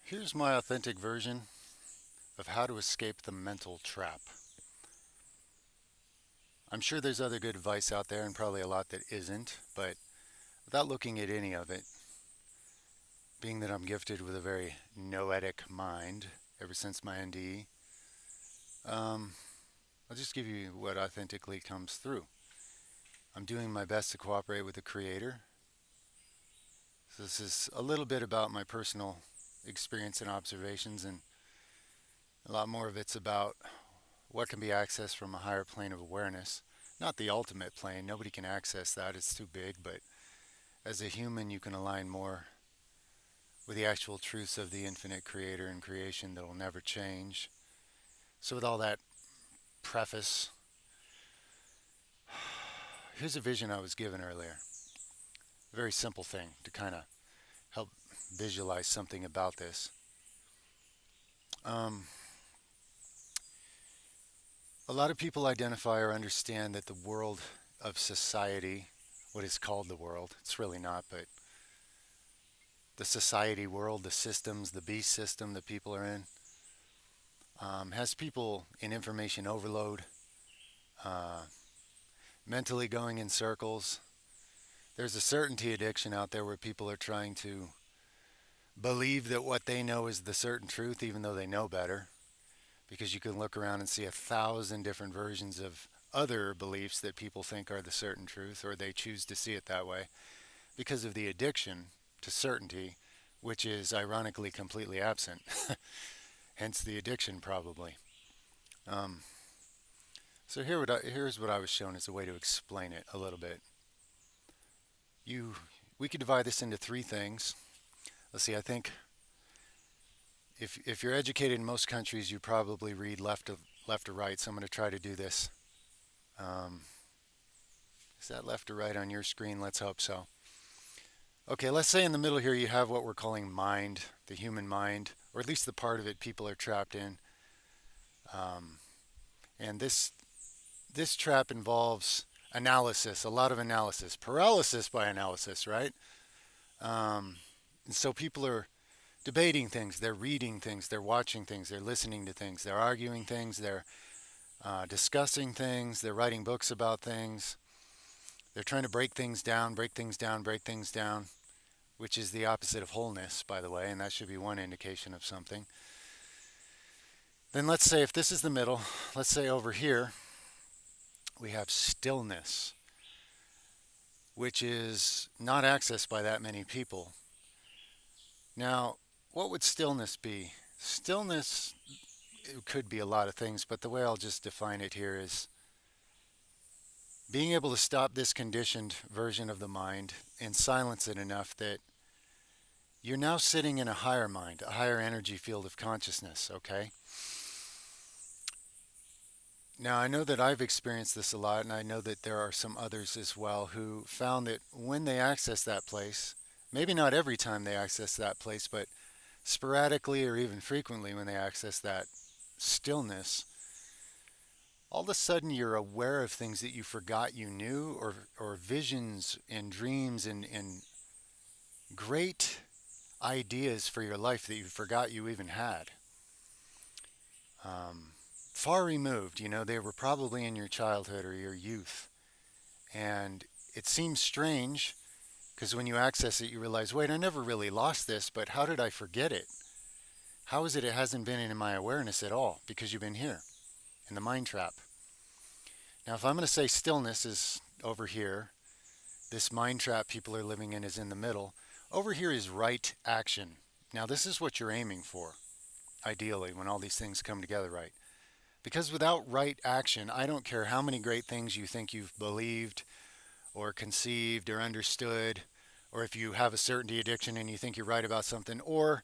Here's my authentic version of how to escape the mental trap. I'm sure there's other good advice out there and probably a lot that isn't, but without looking at any of it, being that I'm gifted with a very noetic mind ever since my NDE, um, I'll just give you what authentically comes through. I'm doing my best to cooperate with the Creator. So this is a little bit about my personal experience and observations, and a lot more of it's about what can be accessed from a higher plane of awareness. Not the ultimate plane, nobody can access that, it's too big, but as a human, you can align more with the actual truths of the infinite creator and creation that will never change. So, with all that preface, here's a vision I was given earlier. A very simple thing to kind of help visualize something about this. Um, a lot of people identify or understand that the world of society, what is called the world, it's really not, but the society world, the systems, the beast system that people are in, has people in information overload, uh, mentally going in circles. There's a certainty addiction out there where people are trying to believe that what they know is the certain truth, even though they know better, because you can look around and see 1,000 different versions of other beliefs that people think are the certain truth, or they choose to see it that way because of the addiction to certainty, which is ironically completely absent. Hence the addiction, probably. Um, so here's what I was shown as a way to explain it a little bit. You, we could divide this into three things. Let's see. I think if you're educated in most countries, you probably read left to right. So I'm going to try to do this. Um, is that left or right on your screen? Let's hope so. Okay, let's say in the middle here you have what we're calling mind, the human mind, or at least the part of it people are trapped in. Um, and this trap involves analysis, a lot of analysis, paralysis by analysis, right? And so people are debating things, they're reading things, they're watching things, they're listening to things, they're arguing things, they're discussing things, they're writing books about things, they're trying to break things down, break things down, break things down, which is the opposite of wholeness, by the way, and that should be one indication of something. Then let's say if this is the middle, let's say over here we have stillness, which is not accessed by that many people. Now, what would stillness be? Stillness, it could be a lot of things, but the way I'll just define it here is being able to stop this conditioned version of the mind and silence it enough that you're now sitting in a higher mind, a higher energy field of consciousness, okay? Now, I know that I've experienced this a lot, and I know that there are some others as well who found that when they access that place, maybe not every time they access that place, but sporadically or even frequently when they access that stillness, all of a sudden you're aware of things that you forgot you knew, or visions and dreams and great ideas for your life that you forgot you even had. Um, Far removed, they were probably in your childhood or your youth. And it seems strange because when you access it, you realize, wait, I never really lost this, but how did I forget it? How is it hasn't been in my awareness at all? Because you've been here in the mind trap. Now, if I'm going to say stillness is over here, this mind trap people are living in is in the middle. Over here is right action. Now, this is what you're aiming for, ideally, when all these things come together right. Because without right action, I don't care how many great things you think you've believed or conceived or understood, or if you have a certainty addiction and you think you're right about something, or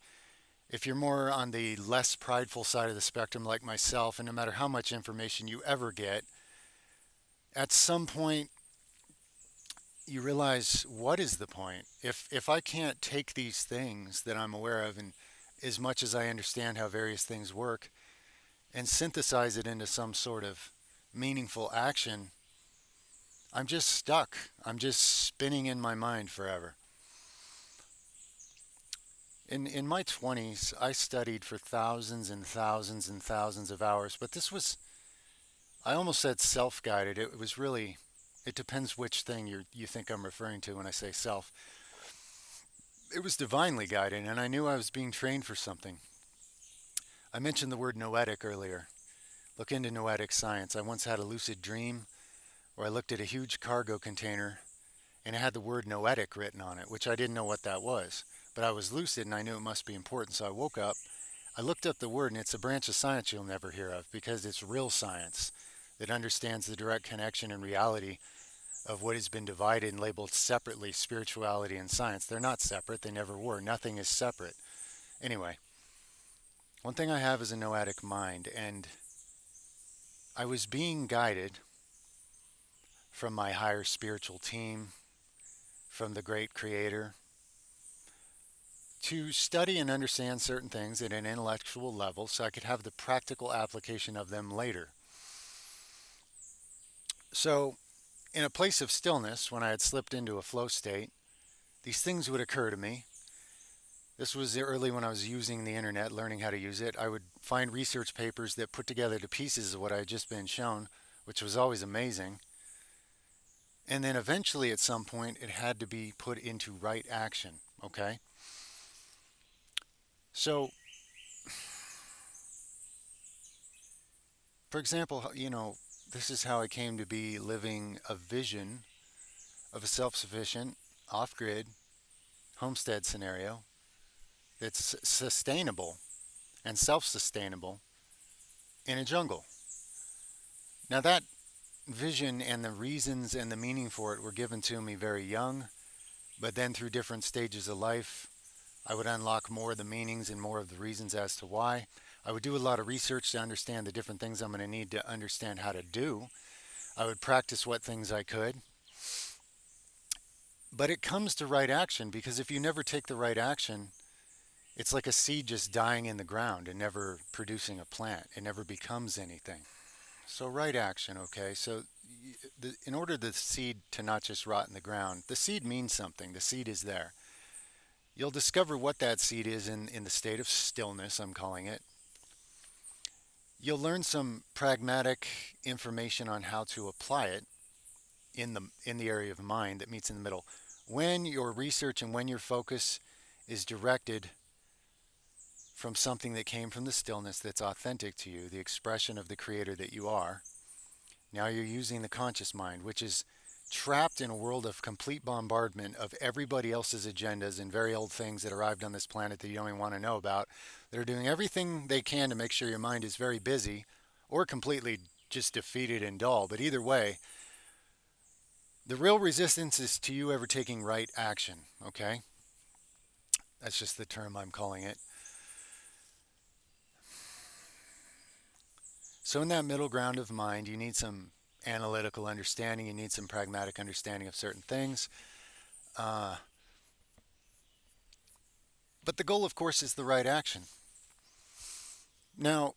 if you're more on the less prideful side of the spectrum like myself, and no matter how much information you ever get, at some point you realize, what is the point? If I can't take these things that I'm aware of, and as much as I understand how various things work, and synthesize it into some sort of meaningful action, I'm just stuck. I'm just spinning in my mind forever. In my 20s, I studied for thousands and thousands and thousands of hours, but this was, I almost said self-guided. It was really, it depends which thing you think I'm referring to when I say self. It was divinely guided, and I knew I was being trained for something. I mentioned the word noetic earlier. Look into noetic science. I once had a lucid dream where I looked at a huge cargo container and it had the word noetic written on it, which I didn't know what that was. But I was lucid and I knew it must be important, so I woke up. I looked up the word, and it's a branch of science you'll never hear of because it's real science that understands the direct connection and reality of what has been divided and labeled separately, spirituality and science. They're not separate, they never were. Nothing is separate. Anyway, one thing I have is a noetic mind, and I was being guided from my higher spiritual team, from the great creator, to study and understand certain things at an intellectual level so I could have the practical application of them later. So, in a place of stillness, when I had slipped into a flow state, these things would occur to me. This was early when I was using the internet, learning how to use it. I would find research papers that put together the pieces of what I had just been shown, which was always amazing. And then eventually, at some point, it had to be put into right action. Okay? So, for example, this is how I came to be living a vision of a self sufficient, off grid homestead scenario that's sustainable and self sustainable in a jungle. Now, that vision and the reasons and the meaning for it were given to me very young, but then through different stages of life, I would unlock more of the meanings and more of the reasons as to why. I would do a lot of research to understand the different things I'm going to need to understand how to do. I would practice what things I could. But it comes to right action because if you never take the right action, it's like a seed just dying in the ground and never producing a plant. It never becomes anything. So, right action, okay? So, in order the seed to not just rot in the ground, the seed means something. The seed is there. You'll discover what that seed is in the state of stillness, I'm calling it. You'll learn some pragmatic information on how to apply it in the area of mind that meets in the middle. When your research and when your focus is directed from something that came from the stillness that's authentic to you, the expression of the creator that you are, now you're using the conscious mind, which is trapped in a world of complete bombardment of everybody else's agendas and very old things that arrived on this planet that you don't even want to know about, that are doing everything they can to make sure your mind is very busy or completely just defeated and dull. But either way, the real resistance is to you ever taking right action, okay? That's just the term I'm calling it. So, in that middle ground of mind, you need some analytical understanding, you need some pragmatic understanding of certain things. Uh, but the goal, of course, is the right action. Now,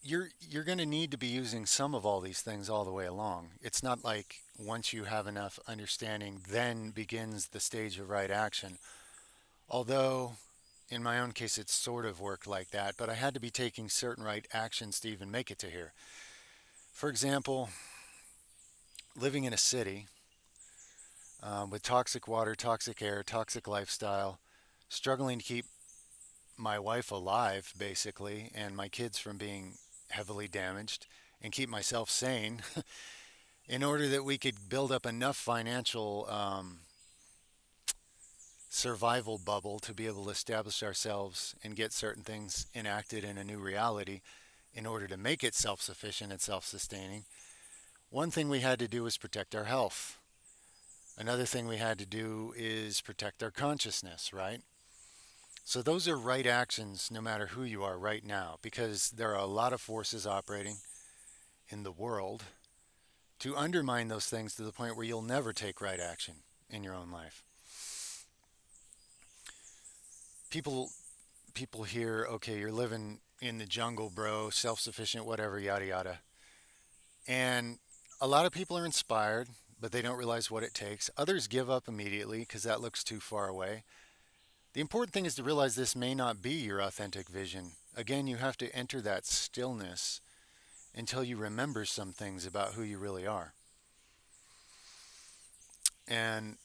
you're going to need to be using some of all these things all the way along. It's not like once you have enough understanding, then begins the stage of right action. Although, in my own case, it sort of worked like that, but I had to be taking certain right actions to even make it to here. For example, living in a city with toxic water, toxic air, toxic lifestyle, struggling to keep my wife alive, basically, and my kids from being heavily damaged, and keep myself sane in order that we could build up enough financial survival bubble to be able to establish ourselves and get certain things enacted in a new reality in order to make it self sufficient and self sustaining. One thing we had to do was protect our health. Another thing we had to do is protect our consciousness, right? So those are right actions no matter who you are right now, because there are a lot of forces operating in the world to undermine those things to the point where you'll never take right action in your own life. People people hear, okay, you're living in the jungle, bro, self-sufficient, whatever, yada yada. And a lot of people are inspired, but they don't realize what it takes. Others give up immediately because that looks too far away. The important thing is to realize this may not be your authentic vision. Again, you have to enter that stillness until you remember some things about who you really are and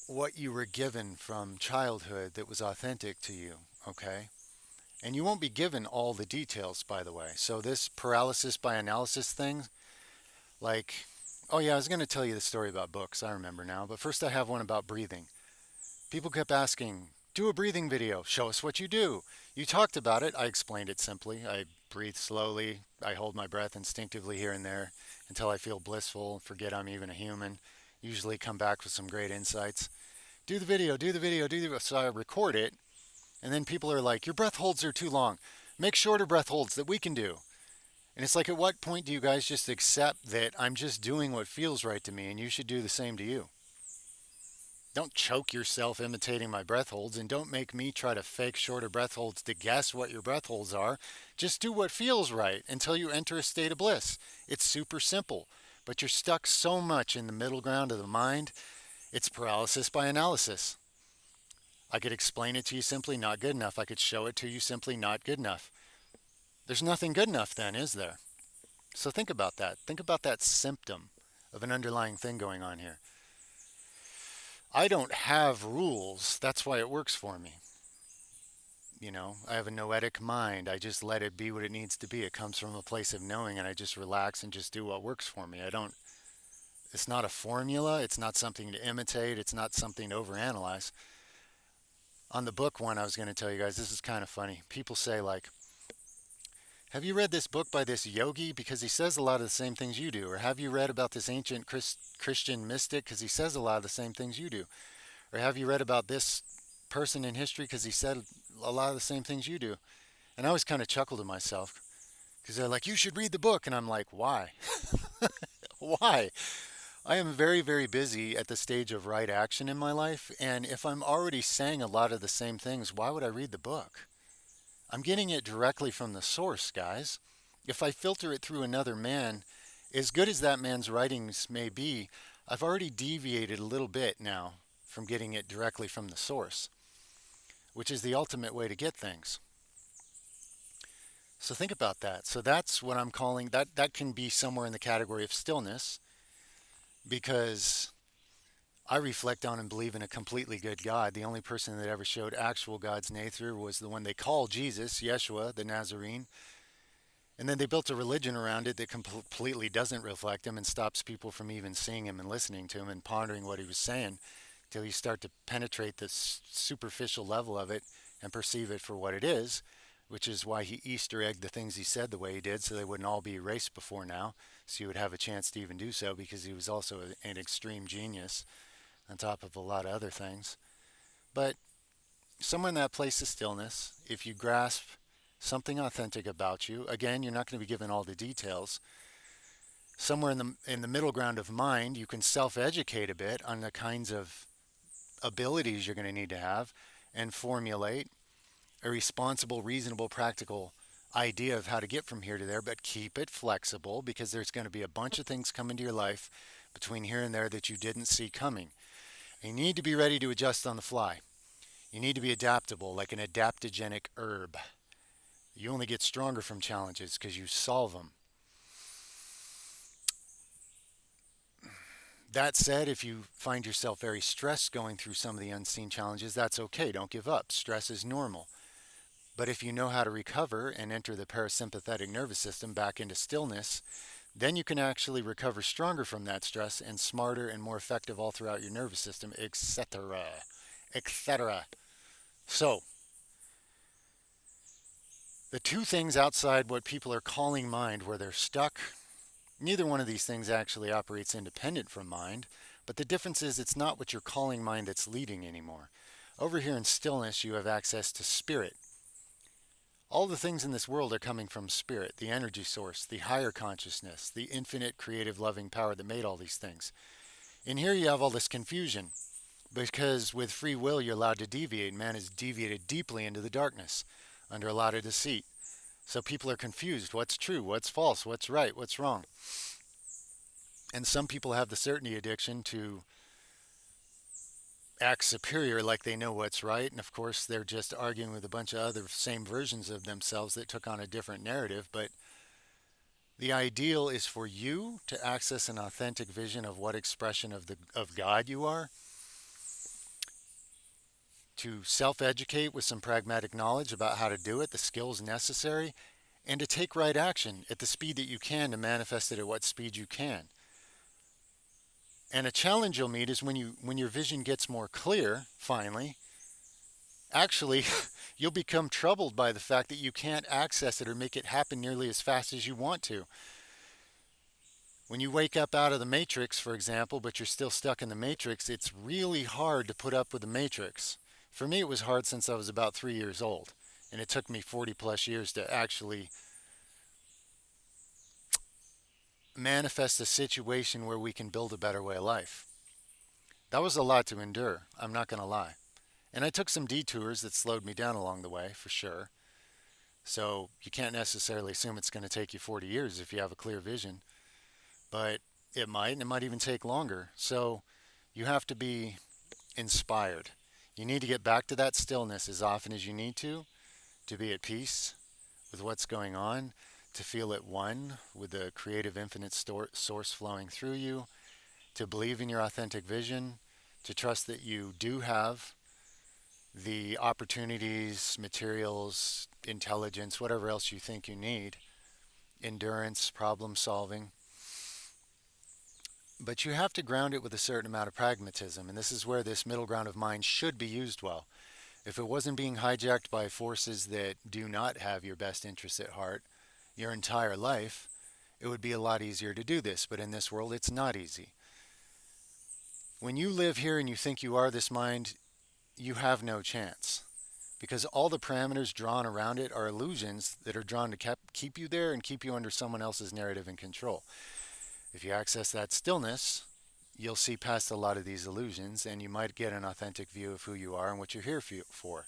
what you were given from childhood that was authentic to you, okay? And you won't be given all the details, by the way. So, this paralysis by analysis thing, like, oh yeah, I was going to tell you the story about books, I remember now, but first I have one about breathing. People kept asking, do a breathing video, show us what you do. You talked about it, I explained it simply. I breathe slowly, I hold my breath instinctively here and there until I feel blissful, forget I'm even a human, usually come back with some great insights. Do the video, do the video, do the video. So I record it, and then people are like, your breath holds are too long. Make shorter breath holds that we can do. And it's like, at what point do you guys just accept that I'm just doing what feels right to me and you should do the same to you? Don't choke yourself imitating my breath holds, and don't make me try to fake shorter breath holds to guess what your breath holds are. Just do what feels right until you enter a state of bliss. It's super simple, but you're stuck so much in the middle ground of the mind, it's paralysis by analysis. I could explain it to you simply, not good enough. I could show it to you simply, not good enough. There's nothing good enough then, is there? So think about that. Think about that symptom of an underlying thing going on here. I don't have rules. That's why it works for me. You know, I have a noetic mind. I just let it be what it needs to be. It comes from a place of knowing, and I just relax and just do what works for me. It's not a formula. It's not something to imitate. It's not something to overanalyze. On the book one, I was going to tell you guys, this is kind of funny. People say, like, have you read this book by this yogi? Because he says a lot of the same things you do. Or have you read about this ancient Christian mystic? Because he says a lot of the same things you do. Or have you read about this person in history? Because he said a lot of the same things you do. And I always kind of chuckle to myself because they're like, you should read the book. And I'm like, why? Why? I am very, very busy at the stage of right action in my life. And if I'm already saying a lot of the same things, why would I read the book? I'm getting it directly from the source, guys. If I filter it through another man, as good as that man's writings may be, I've already deviated a little bit now from getting it directly from the source, which is the ultimate way to get things. So think about that. So that's what I'm calling that can be somewhere in the category of stillness, because I reflect on and believe in a completely good God. The only person that ever showed actual God's nature was the one they call Jesus, Yeshua, the Nazarene. And then they built a religion around it that completely doesn't reflect him and stops people from even seeing him and listening to him and pondering what he was saying till you start to penetrate the superficial level of it and perceive it for what it is, which is why he Easter egged the things he said the way he did so they wouldn't all be erased before now, so you would have a chance to even do so, because he was also an extreme genius on top of a lot of other things. But somewhere in that place of stillness, if you grasp something authentic about you, again, you're not going to be given all the details. Somewhere in the middle ground of mind, you can self-educate a bit on the kinds of abilities you're going to need to have and formulate a responsible, reasonable, practical idea of how to get from here to there, but keep it flexible, because there's going to be a bunch of things come into your life between here and there that you didn't see coming. You need to be ready to adjust on the fly. You need to be adaptable, like an adaptogenic herb. You only get stronger from challenges because you solve them. That said, if you find yourself very stressed going through some of the unseen challenges, that's okay. Don't give up. Stress is normal. But if you know how to recover and enter the parasympathetic nervous system back into stillness, then you can actually recover stronger from that stress and smarter and more effective all throughout your nervous system, etc. etc. So, the two things outside what people are calling mind where they're stuck, neither one of these things actually operates independent from mind, but the difference is it's not what you're calling mind that's leading anymore. Over here in stillness, you have access to spirit. All the things in this world are coming from spirit, the energy source, the higher consciousness, the infinite creative loving power that made all these things. In here you have all this confusion, because with free will you're allowed to deviate. Man is deviated deeply into the darkness under a lot of deceit. So people are confused. What's true? What's false? What's right? What's wrong? And some people have the certainty addiction to act superior like they know what's right. And of course, they're just arguing with a bunch of other same versions of themselves that took on a different narrative. But the ideal is for you to access an authentic vision of what expression of God you are, to self-educate with some pragmatic knowledge about how to do it, the skills necessary, and to take right action at the speed that you can to manifest it at what speed you can. And a challenge you'll meet is when your vision gets more clear, finally, actually you'll become troubled by the fact that you can't access it or make it happen nearly as fast as you want to. When you wake up out of the matrix, for example, but you're still stuck in the matrix, it's really hard to put up with the matrix. For me, it was hard since I was about 3 years old. And it took me 40 plus years to actually manifest a situation where we can build a better way of life. That was a lot to endure, I'm not going to lie. And I took some detours that slowed me down along the way, for sure. So you can't necessarily assume it's going to take you 40 years if you have a clear vision, but it might, and it might even take longer. So you have to be inspired. You need to get back to that stillness as often as you need to be at peace with what's going on, to feel at one with the creative infinite source flowing through you, to believe in your authentic vision, to trust that you do have the opportunities, materials, intelligence, whatever else you think you need, endurance, problem solving. But you have to ground it with a certain amount of pragmatism, and this is where this middle ground of mind should be used well. If it wasn't being hijacked by forces that do not have your best interests at heart your entire life, it would be a lot easier to do this. But in this world, it's not easy. When you live here and you think you are this mind, you have no chance. Because all the parameters drawn around it are illusions that are drawn to keep you there and keep you under someone else's narrative and control. If you access that stillness, you'll see past a lot of these illusions and you might get an authentic view of who you are and what you're here for.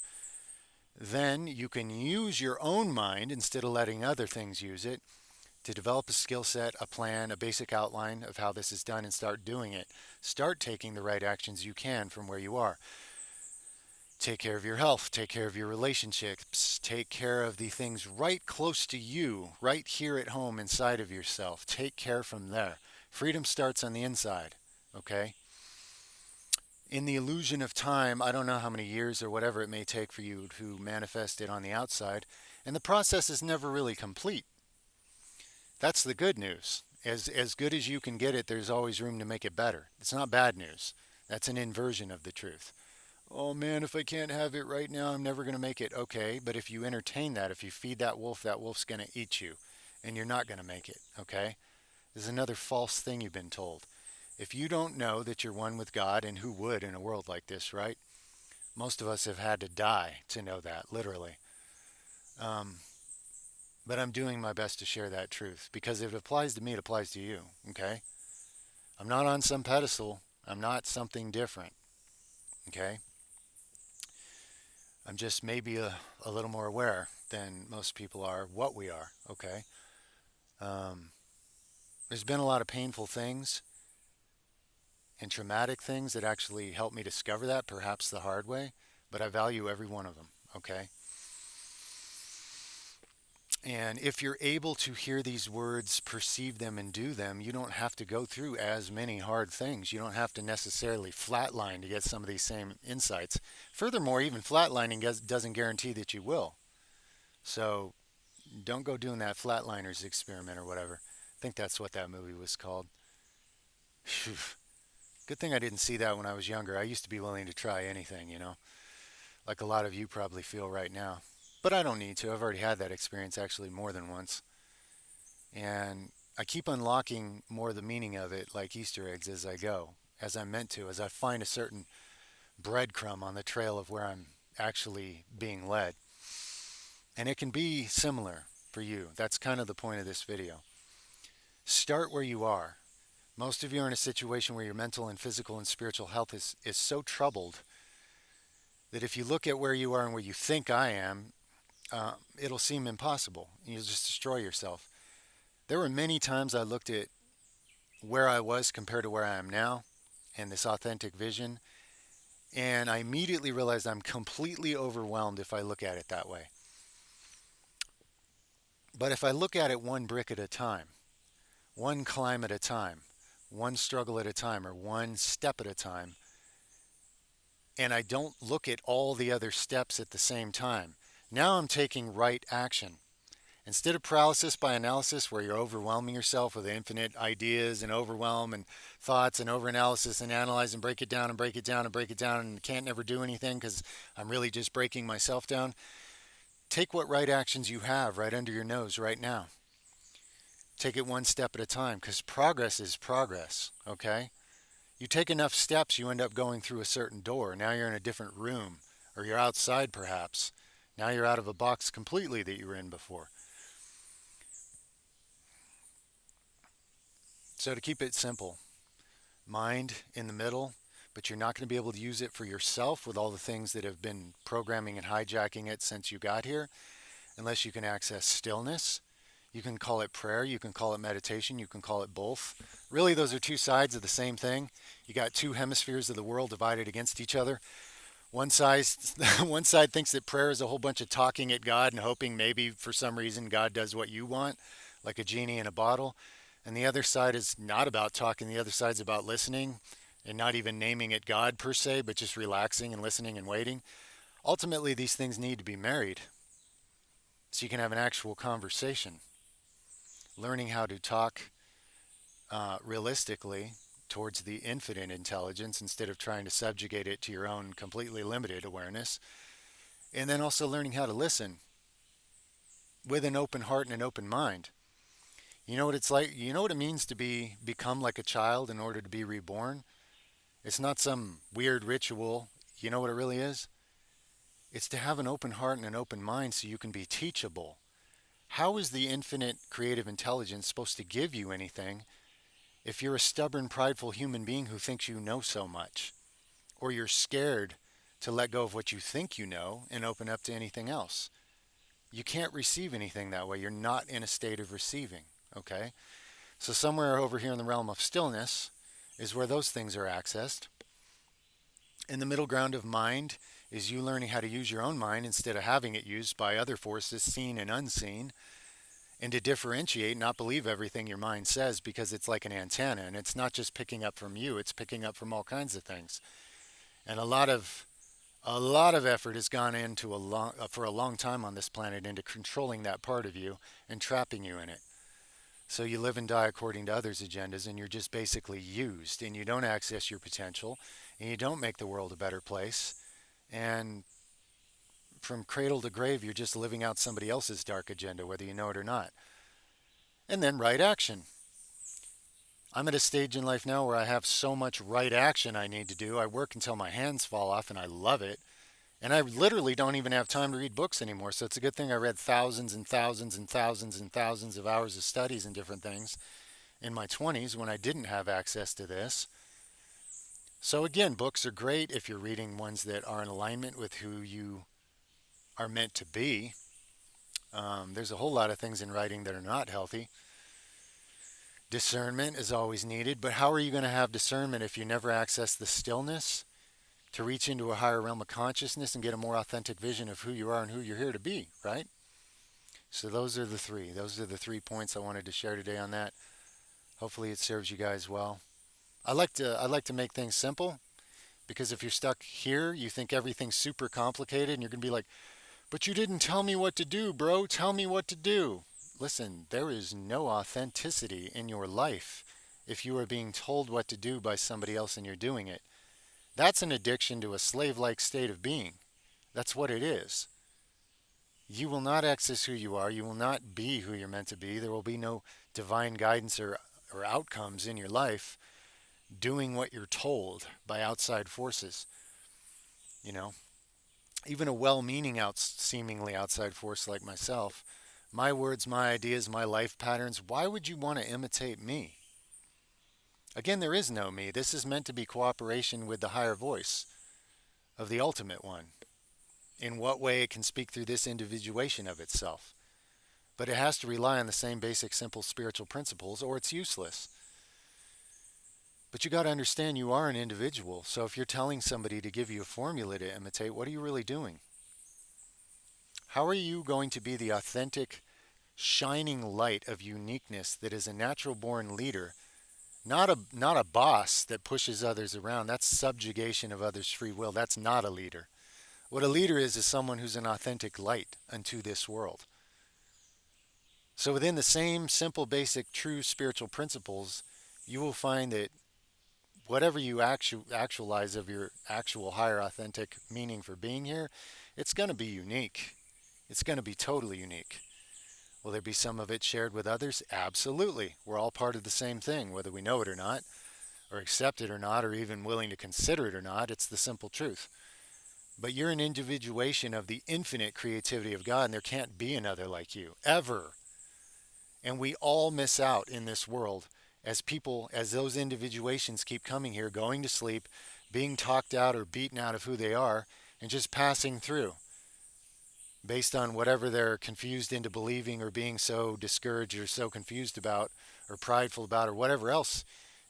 Then you can use your own mind instead of letting other things use it to develop a skill set, a plan, a basic outline of how this is done and start doing it. Start taking the right actions you can from where you are. Take care of your health, take care of your relationships, take care of the things right close to you, right here at home inside of yourself. Take care from there. Freedom starts on the inside, okay? In the illusion of time, I don't know how many years or whatever it may take for you to manifest it on the outside, and the process is never really complete. That's the good news. As good as you can get it, there's always room to make it better. It's not bad news. That's an inversion of the truth. Oh man, if I can't have it right now, I'm never going to make it. Okay, but if you entertain that, if you feed that wolf's going to eat you, and you're not going to make it. Okay? This is another false thing you've been told. If you don't know that you're one with God, and who would in a world like this, right? Most of us have had to die to know that, literally. Um, but I'm doing my best to share that truth because if it applies to me, it applies to you. Okay? I'm not on some pedestal. I'm not something different. Okay? I'm just maybe a little more aware than most people are what we are. Okay? Um, there's been a lot of painful things and traumatic things that actually helped me discover that, perhaps the hard way, but I value every one of them. Okay? And if you're able to hear these words, perceive them, and do them, you don't have to go through as many hard things. You don't have to necessarily flatline to get some of these same insights. Furthermore, even flatlining doesn't guarantee that you will. So don't go doing that flatliners experiment or whatever. I think that's what that movie was called. Phew. Good thing I didn't see that when I was younger. I used to be willing to try anything, like a lot of you probably feel right now. But I don't need to. I've already had that experience actually more than once. And I keep unlocking more of the meaning of it like Easter eggs as I go, as I'm meant to, as I find a certain breadcrumb on the trail of where I'm actually being led. And it can be similar for you. That's kind of the point of this video. Start where you are. Most of you are in a situation where your mental and physical and spiritual health is so troubled that if you look at where you are and where you think I am, it'll seem impossible. You'll just destroy yourself. There were many times I looked at where I was compared to where I am now and this authentic vision, And I immediately realized I'm completely overwhelmed if I look at it that way. But if I look at it one brick at a time, one climb at a time, one struggle at a time, or one step at a time, and I don't look at all the other steps at the same time, now I'm taking right action. Instead of paralysis by analysis, where you're overwhelming yourself with infinite ideas and overwhelm and thoughts and overanalysis and analyze and break it down and break it down and break it down and can't never do anything because I'm really just breaking myself down, take what right actions you have right under your nose right now. Take it one step at a time because progress is progress, okay? You take enough steps, you end up going through a certain door. Now you're in a different room, or you're outside perhaps. Now you're out of a box completely that you were in before. So to keep it simple, mind in the middle, but you're not going to be able to use it for yourself with all the things that have been programming and hijacking it since you got here, unless you can access stillness. You can call it prayer, you can call it meditation, you can call it both. Really, those are two sides of the same thing. You got two hemispheres of the world divided against each other. One side, one side thinks that prayer is a whole bunch of talking at God and hoping maybe for some reason God does what you want, like a genie in a bottle. And the other side is not about talking. The other side's about listening and not even naming it God per se, but just relaxing and listening and waiting. Ultimately, these things need to be married so you can have an actual conversation. Learning how to talk realistically towards the infinite intelligence instead of trying to subjugate it to your own completely limited awareness. And then also learning how to listen with an open heart and an open mind. You know what it's like? You know what it means to become like a child in order to be reborn? It's not some weird ritual. You know what it really is? It's to have an open heart and an open mind so you can be teachable. How is the infinite creative intelligence supposed to give you anything if you're a stubborn, prideful human being who thinks you know so much? Or you're scared to let go of what you think you know and open up to anything else? You can't receive anything that way. You're not in a state of receiving, okay? So somewhere over here in the realm of stillness is where those things are accessed. And the middle ground of mind is you learning how to use your own mind instead of having it used by other forces, seen and unseen, and to differentiate, not believe everything your mind says because it's like an antenna and it's not just picking up from you, it's picking up from all kinds of things. And a lot of effort has gone into for a long time on this planet into controlling that part of you and trapping you in it. So you live and die according to others' agendas, and you're just basically used, and you don't access your potential, and you don't make the world a better place. And from cradle to grave, you're just living out somebody else's dark agenda, whether you know it or not. And then right action. I'm at a stage in life now where I have so much right action I need to do. I work until my hands fall off, and I love it. And I literally don't even have time to read books anymore. So it's a good thing I read thousands and thousands and thousands and thousands of hours of studies and different things in my 20s when I didn't have access to this. So again, books are great if you're reading ones that are in alignment with who you are meant to be. There's a whole lot of things in writing that are not healthy. Discernment is always needed, but how are you going to have discernment if you never access the stillness to reach into a higher realm of consciousness and get a more authentic vision of who you are and who you're here to be, right? So those are the three. Those are the 3 points I wanted to share today on that. Hopefully it serves you guys well. I like to make things simple because if you're stuck here, you think everything's super complicated and you're going to be like, "But you didn't tell me what to do, bro. Tell me what to do." Listen, there is no authenticity in your life if you are being told what to do by somebody else and you're doing it. That's an addiction to a slave-like state of being. That's what it is. You will not access who you are. You will not be who you're meant to be. There will be no divine guidance or outcomes in your life doing what you're told by outside forces. You know, even a well-meaning seemingly outside force like myself, my words, my ideas, my life patterns, why would you want to imitate me? Again, there is no me. This is meant to be cooperation with the higher voice of the ultimate one. In what way it can speak through this individuation of itself. But it has to rely on the same basic, simple spiritual principles, or it's useless. But you got to understand you are an individual. So if you're telling somebody to give you a formula to imitate, what are you really doing? How are you going to be the authentic, shining light of uniqueness that is a natural born leader, not a boss that pushes others around? That's subjugation of others' free will. That's not a leader. What a leader is someone who's an authentic light unto this world. So within the same simple, basic, true spiritual principles, you will find that whatever you actualize of your actual higher authentic meaning for being here, it's going to be unique. It's going to be totally unique. Will there be some of it shared with others? Absolutely. We're all part of the same thing, whether we know it or not, or accept it or not, or even willing to consider it or not. It's the simple truth. But you're an individuation of the infinite creativity of God, and there can't be another like you, ever. And we all miss out in this world as people, as those individuations keep coming here, going to sleep, being talked out or beaten out of who they are, and just passing through based on whatever they're confused into believing or being so discouraged or so confused about or prideful about or whatever else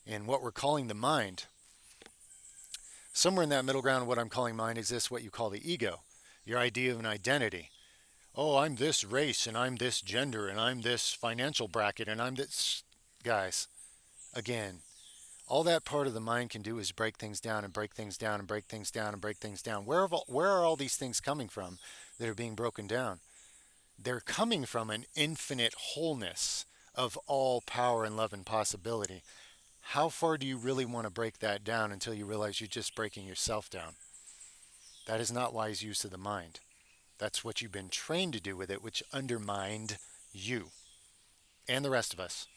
in what we're calling the mind. Somewhere in that middle ground of what I'm calling mind exists what you call the ego, your idea of an identity. Oh, I'm this race and I'm this gender and I'm this financial bracket and I'm this. Guys, again, all that part of the mind can do is break things down and break things down and break things down and break things down. Where are all these things coming from that are being broken down? They're coming from an infinite wholeness of all power and love and possibility. How far do you really want to break that down until you realize you're just breaking yourself down? That is not wise use of the mind. That's what you've been trained to do with it, which undermined you and the rest of us.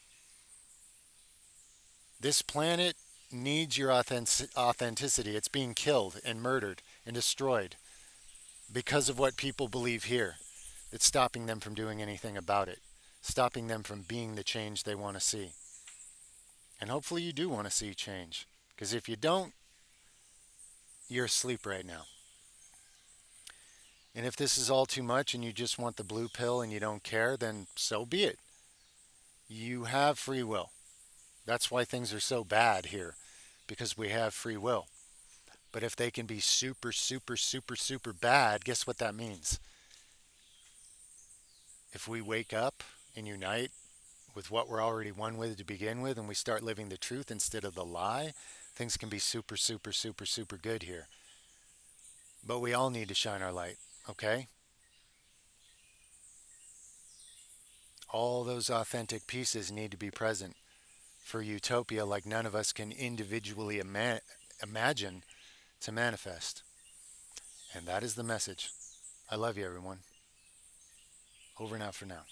This planet needs your authenticity. It's being killed and murdered and destroyed because of what people believe here. It's stopping them from doing anything about it, stopping them from being the change they want to see. And hopefully you do want to see change. Because if you don't, you're asleep right now. And if this is all too much and you just want the blue pill and you don't care, then so be it. You have free will. That's why things are so bad here, because we have free will. But if they can be super, super, super, super bad, guess what that means? If we wake up and unite with what we're already one with to begin with and we start living the truth instead of the lie, things can be super, super, super, super good here. But we all need to shine our light, okay? All those authentic pieces need to be present for utopia like none of us can individually imagine to manifest. And that is the message. I love you, everyone. Over and out for now.